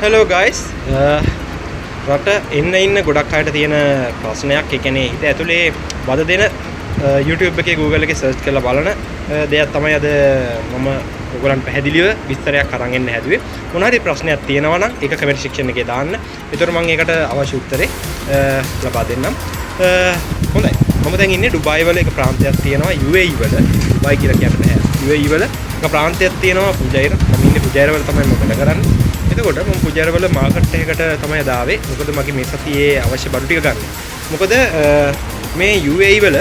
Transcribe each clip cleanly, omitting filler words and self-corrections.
Hello guys. රට ඉන්න ගොඩක් අයට තියෙන ප්‍රශ්නයක් ඒ කියන්නේ හිත ඇතුලේ වද දෙන YouTube එකේ Google එකේ search කරලා බලන දෙයක් තමයි අද මම ඔයගලන්ට පැහැදිලිව විස්තරයක් අරන් එන්න හැදුවේ. මොන හරි ප්‍රශ්නයක් තියෙනවා නම් ඒක comment section එකේ දාන්න. ඒතර මම ඒකට අවශ්‍ය උත්තරේ ලබා දෙන්නම්. හොඳයි. මම දැන් ඉන්නේ ඩුබායි වල එක ප්‍රාන්තයක් තියෙනවා UAE වල. ඩුබායි කියලා කියන්න බෑ. UAE වල එක ප්‍රාන්තයක් තියෙනවා පුජෛර. මම ඉන්නේ පුජෛර වල තමයි මම වැඩ කරන්නේ. එතකොට මම පුජාර වල මාකට් එකකට තමයි දාවේ. මොකද මගේ මේ සතියේ අවශ්‍ය බඩු ටික ගන්න. මොකද මේ UAE වල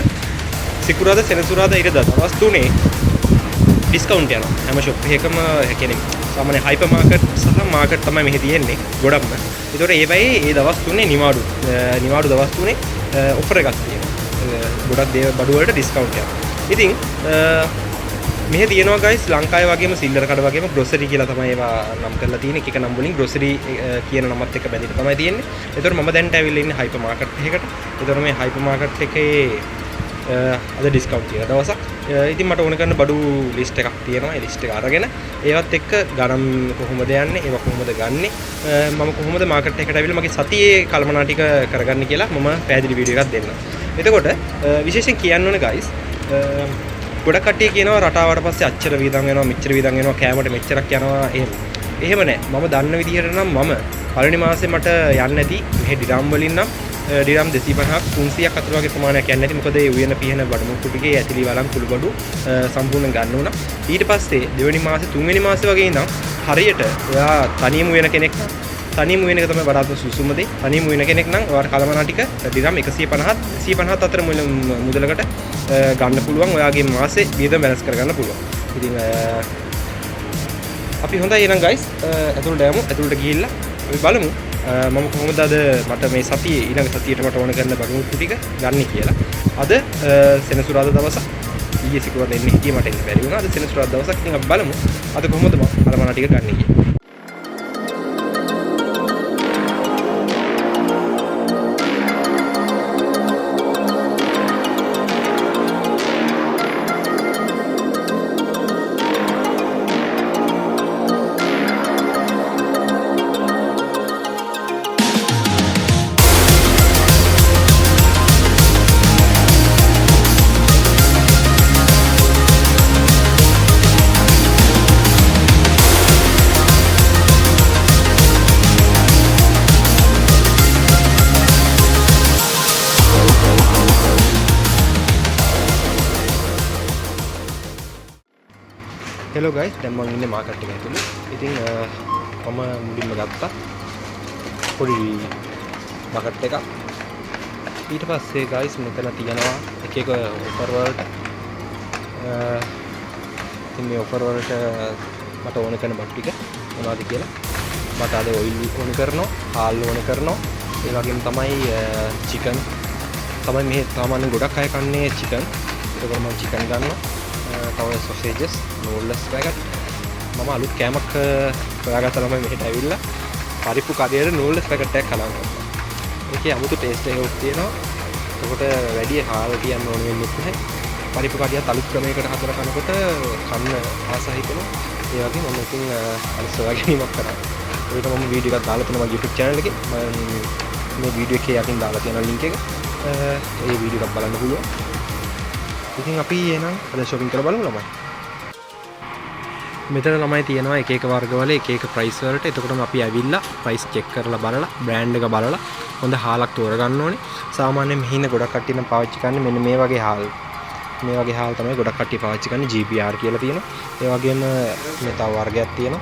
සිකුරාදා සෙනසුරාදා ඉරදා දවස් 3 ඩිස්කවුන්ට් යනවා. හැම ෂොප් එකකම කියන්නේ සාමාන්‍ය හයිපර් මාකට් සහ මාකට් තමයි මෙහි තියෙන්නේ ගොඩක්ම. ඒතකොට ඒ වෙයි ඒ දවස් 3 නිවාඩු දවස් 3 ඔෆර් එකක් තියෙනවා. ගොඩක් දේව බඩු වලට ඩිස්කවුන්ට් යනවා. ඉතින් මෙහෙ තියෙනවා guys ලංකාවේ වගේම සිල්ලර කඩ වගේම ග්‍රොසරි කියලා තමයි ඒවා නම් කරලා තියෙන්නේ. එක නම් වලින් ග්‍රොසරි කියන නමත් එක්ක බැඳිලා තමයි තියෙන්නේ. ඒතකොට මම දැන්ට ඇවිල්ලා ඉන්නේ හයිපර් මාකට් එකකට. ඒතකොට මේ හයිපර් මාකට් එකේ අද ඩිස්කවුන්ට් තියෙන දවසක්. ඉතින් මට ඕන කරන බඩු ලිස්ට් එකක් තියෙනවා. ඒ ලිස්ට් එක අරගෙන ඒවත් එක්ක ගණන් කොහොමද යන්නේ? ඒවා කොහොමද ගන්නෙ? මම කොහොමද මාකට් එකට ඇවිල්ලා මගේ සතියේ කල්පනා ටික කරගන්නේ කියලා මම පැහැදිලි වීඩියෝ එකක් දෙන්නම්. එතකොට විශේෂයෙන් කියන්න ඕනේ guys ගොඩක් කට්ටිය කියනවා රටාවට පස්සේ අච්චර වීදම් වෙනවා මෙච්චර වීදම් වෙනවා කෑමට මෙච්චරක් යනවා එහෙම නෑ මම දන්න විදිහට නම් මම පළවෙනි මාසේ මට යන්න ඇති මෙහෙ ඩිරම් වලින් නම් ඩිරම් 250ක් 300ක් අතර වගේ ප්‍රමාණයක් යන්න ඇති මොකද ඒ උයන පිහන බඩු මුක්කු ටිකේ ඇතිලි වලම් කුළු බඩු සම්පූර්ණයෙන් ගන්න උනා ඊට පස්සේ දෙවෙනි මාසේ තුන්වෙනි මාසේ වගේ ඉඳන් හරියට ඔයා තනියම උයන කෙනෙක් නම් තනියම උයන එක තමයි වඩාත් සුසුම දෙයි තනියම උයන කෙනෙක් නම් ඔයාට කලමනා ටික ඩිරම් 150 අතර මුදලකට ගන්න පුළුවන් ඔයාගේ මාසේ වියදම බැලන්ස් කරගන්න පුළුවන්. ඉතින් අපි හොඳයි එහෙනම් guys ඇතුළට යමු. ඇතුළට ගිහිල්ලා අපි බලමු මම කොහොමද අද මට මේ සතියේ ඊළඟ සතියේට මට ඕන කරන බඩු ටික ගන්න කියලා. අද සෙනසුරාදා දවසක් ඊයේ සිකුරාදා එන්න හිටියේ මට එන්න බැරි වුණා. අද සෙනසුරාදා දවසක්. ඉතින් අපි බලමු අද කොහොමද මම කලමනා ටික ගන්න කියලා. Hello guys, දැන් මම ඉන්නේ මාකට් එකේ ඇතුලේ. ඉතින් මම මුලින්ම ගත්තා පොඩි මාකට් එකක්. ඊට පස්සේ guys මෙතන තියෙනවා එක එක ඔෆර් වලට. ඉතින් මේ ඔෆර් වලට මට ඕන කරන බඩු ටික මොනවද කියලා. මට අද ඔයිල් ඕන කරනවා, හාල් ඕන කරනවා. ඒ වගේම තමයි චිකන්. තමයි මේ සාමාන්‍යයෙන් ගොඩක් අය කන්නේ චිකන්. ඒකවල මම චිකන් ගන්නවා. තව සොසේජස් නූඩ්ලස් පැකට් මම අලුත් කෑමක් හොයාගත්තා තමයි මෙහෙට ඇවිල්ලා පරිප්පු කඩේට නූඩ්ලස් පැකට් එකක් කලන් කරනවා. ඒකේ 아무තු ටේස්ට් එකක් තියෙනවා. එතකොට වැඩි හාල් තියන්න ඕන වෙන්නේ නැහැ. පරිප්පු කඩියත් අලුත් ක්‍රමයකට හතර කනකොට කන්න ආස හිතෙනවා. ඒ වගේ මම ඉතින් අලුත් සොයා ගැනීමක් කරා. ඒක මම වීඩියෝ එකක් දාලා තියෙනවා YouTube channel එකේ. මම මේ වීඩියෝ එකේ යටින් දාලා තියෙනවා link එක. ඒ වීඩියෝ එකක් බලන්න පුළුවන්. ඉතින් අපි එහෙනම් අද shopping කරලා බලමු ළමයි. මෙතන ළමයි තියෙනවා එක එක වර්ගවල එක එක price වලට. එතකොටම අපි ඇවිල්ලා price check කරලා බලලා brand එක බලලා හොඳ හාලක් තෝරගන්න ඕනේ. සාමාන්‍යයෙන් මෙහින ගොඩක් කට්ටිය නම් පාවිච්චි කරන්නේ මෙන්න මේ වගේ හාල්. මේ වගේ හාල් තමයි ගොඩක් කට්ටිය පාවිච්චි කරන්නේ GPR කියලා තියෙනවා. ඒ වගේම මේ තව වර්ගයක් තියෙනවා.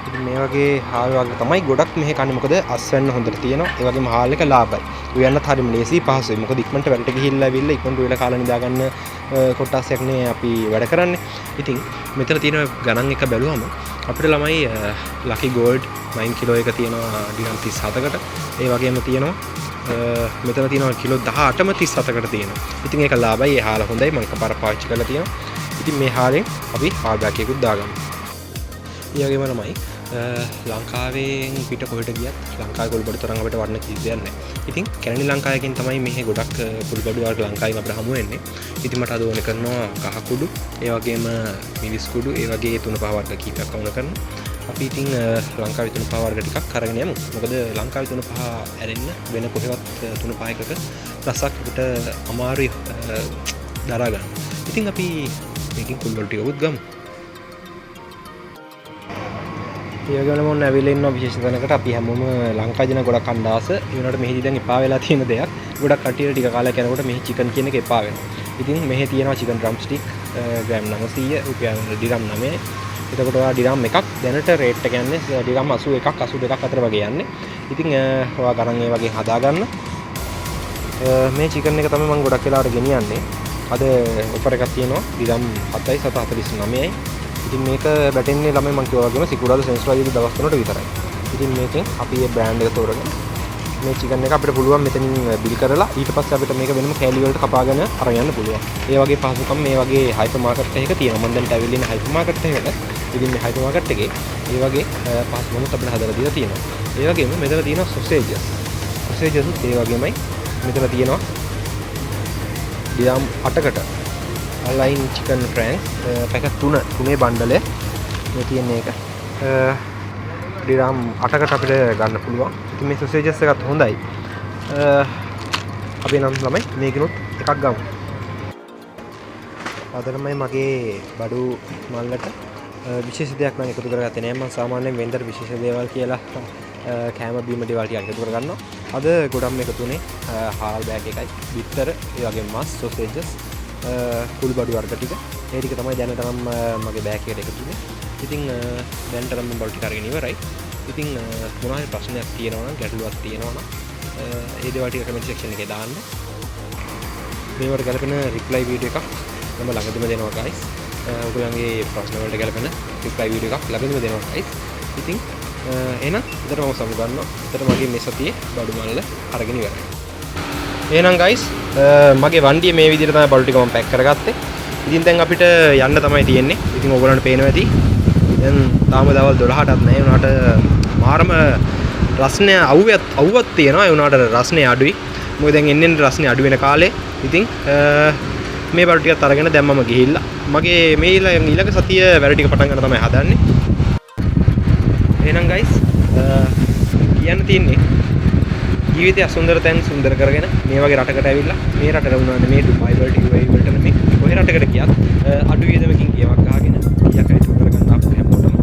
ඉතින් මේ වගේ හාල් වර්ග තමයි ගොඩක් මෙහෙ කන්නේ. මොකද අස්වැන්න හොඳට තියෙනවා. ඒ වගේම හාල් එක ලාභයි. උයන්නත් හරිම ලේසි පහසුයි. මොකද ඉක්මනට වැඩට ගිහිල්ලා ඇවිල්ලා ඉක්මනට උයලා කාලා නිදා ගන්න කොටසක් නේ අපි වැඩ කරන්නේ. ඉතින් මෙතන තියෙන ගණන් එක බැලුවම අපිට ළමයි ලකි ගෝල්ඩ් 9 කිලෝ එක තියෙනවා ඩිනම් 37කට. ඒ වගේම තියෙනවා මෙතන තියෙනවා කිලෝ 18ම 37කට තියෙනවා. ඉතින් ඒක ලාභයි. ඒ හාල හොඳයි. මම එකපාර පාවිච්චි කරලා තියෙනවා. ඉතින් මේ හාලෙන් අපි හාල් බෑග් එකකුත් දාගමු. ඒ වගේම ළමයි ලංකාවෙන් පිට කොහෙට ගියත් ලංකාවේ කුළුබඩු තරම් අපිට වර්ණ කිසිදයක් නැහැ. ඉතින් කැලණි ලංකාවකින් තමයි මෙහි ගොඩක් කුළුබඩු වර්ග ලංකාවෙන් අපිට හමු වෙන්නේ. ඉතින් මට අද ඕන කරනවා කහ කුඩු, ඒ වගේම මිරිස් කුඩු, ඒ වගේ 3-5 වර්ග කීපයක් ඕන කරනවා. අපි ඉතින් ලංකාවේ තුන පහ වර්ග ටිකක් අරගෙන යමු. මොකද ලංකාවේ තුන පහ ඇරෙන්න වෙන කොහෙවත් තුන පහ එකක රසක් අපිට අමාරුයි දරා ගන්න. ඉතින් අපි මේකෙන් කුල්වල ටිකකුත් ගමු. ඒ වගේම මොන ඇවිල්ලා ඉන්නවා විශේෂ තැනකට අපි හැමෝම ලංකාවේ දෙන ගොඩක් අණ්ඩාස ඒ වුණාට මෙහෙදි දැන් එපා වෙලා තියෙන දෙයක්. ගොඩක් කටියට ටික කාලයක් යනකොට මෙහි චිකන් කියන එක එපා වෙනවා. ඉතින් මෙහි තියෙනවා චිකන් ඩ්‍රම් ස්ටික් ග්‍රෑම් 900 රුපියල් ඩිරම් 9. එතකොට ඔයා ඩිරම් එකක් දැනට රේට් එක යන්නේ ඩිරම් 81 82ක් අතර වගේ යන්නේ. ඉතින් ඔයා ගණන් ඒ වගේ හදා ගන්න. මේ චිකන් එක තමයි මම ගොඩක් වෙලාවට ගෙනියන්නේ. අද ඔෆර් එකක් තියෙනවා ඩිරම් 7යි 749යි. ඉතින් මේක බැටෙන්නේ ළමයි මම කිව්වා වගේම සිකුරාදා සෙන්සුරාදා දවස් 3ට විතරයි. ඉතින් මේකෙන් අපි මේ බ්‍රෑන්ඩ් එක තෝරගෙන මේ චිකන් එක අපිට පුළුවන් මෙතනින් බිල් කරලා ඊට පස්සේ අපිට මේක වෙනම කෑලි වලට කපාගෙන අරන් යන්න පුළුවන්. ඒ වගේ පහසුකම් මේ වගේ හයිපර් මාකට් එකක තියෙනවා. මම දැන් ඇවිල්ලා ඉන්න හයිපර් මාකට් එකකට. ඉතින් මේ හයිපර් මාකට් එකේ මේ වගේ පහසුකම් අපිට හදලා දීලා තියෙනවා. ඒ වගේම මෙතන තියෙනවා සොසේජස්. සොසේජස් ඒ වගේමයි මෙතන තියෙනවා ඩිරම් 8කට ලයින් චිකන් ෆ්‍රෑන්ක්ස් පැකට් 3 බණ්ඩලය මේ තියෙන එක ඩිරම් 8කට අපිට ගන්න පුළුවන්. ඉතින් මේ සොසේජස් එකත් හොඳයි. අපි නම් ළමයි මේකිනුත් එකක් ගමු. අද තමයි මගේ බඩු මල්ලට විශේෂ දෙයක් නම් එකතු කරගත්තේ නෑ. මම සාමාන්‍යයෙන් වෙන්දර විශේෂ දේවල් කියලා කෑම බීම දේවල් ටිකක් එකතු කරගන්නවා. අද ගොඩක්ම එකතුනේ හාල් බෑග් එකයි, බිත්තර, ඒ වගේම මස්, සොසේජස්, කුල් බඩු වර්ග ටික. ඒ ටික තමයි දැනට නම් මගේ බෑග් එකට එකතුනේ. ඉතින් දැනට නම් මම බඩු ටික අරගෙන ඉවරයි. ඉතින් මොනවා හරි ප්‍රශ්නයක් තියෙනවා නම් ගැටලුවක් තියෙනවා නම් ඒ දේවල් ටික කමෙන්ට් සෙක්ෂන් එකේ දාන්න. මේවට ගැලපෙන රිප්ලයි වීඩියෝ එකක් මම ළඟදිම දෙනවා guys. ඔයගොල්ලන්ගේ ප්‍රශ්න වලට ගැලපෙන රිප්ලයි වීඩියෝ එකක් ළඟදිම දෙනවා guys. ඉතින් එහෙනම් උදේට මම සමු ගන්නවා. උදේට මගේ මේ සතියේ බඩු මල්ල අරගෙන ඉවරයි. එහෙනම් guys මගේ වණ්ඩිය මේ විදිහට තමයි බඩු ටික මම පැක් කරගත්තේ. ඉතින් දැන් අපිට යන්න තමයි තියෙන්නේ. ඉතින් ඔයගොල්ලන්ට පේනවා ඇති. දැන් තාම දවල් 12ටත් නැහැ. ඒ උනාට මාරම රස්නේ අවුවක් තියෙනවා. ඒ උනාට රස්නේ අඩුයි. මොකද දැන් එන්නේ රස්නේ අඩු වෙන කාලේ. ඉතින් මේ බඩු ටිකත් අරගෙන දැන් මම ගිහිල්ලා මගේ මේ ඊළඟ සතිය වැඩ ටික පටන් ගන්න තමයි හදන්නේ. එහෙනම් guys කියන්න තියෙන්නේ ජීවිතය අසුන්දර තැන් සුන්දර කරගෙන මේ වගේ රටකට ඇවිල්ලා මේ රටට වුණානේ මේ ඩුබයි වලට UAE වලට නෙමෙයි කොහේ රටකට ගියත් අඩු වියදමකින් ගියක් ගහගෙන ගියක් අයිතු කරගන්න අපිට හැමෝටම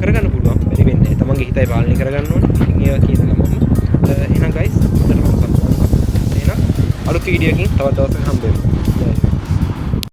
කරගන්න පුළුවන්. බැරි වෙන්නේ තමන්ගේ හිතයි පාලනය කරගන්න ඕනේ. ඉතින් ඒවා කියන ගමන්ම එහෙනම් guys අදට මම සම්පූර්ණ එහෙනම් අලුත් වීඩියෝ එකකින් තවත් දවසක හම්බ වෙමු.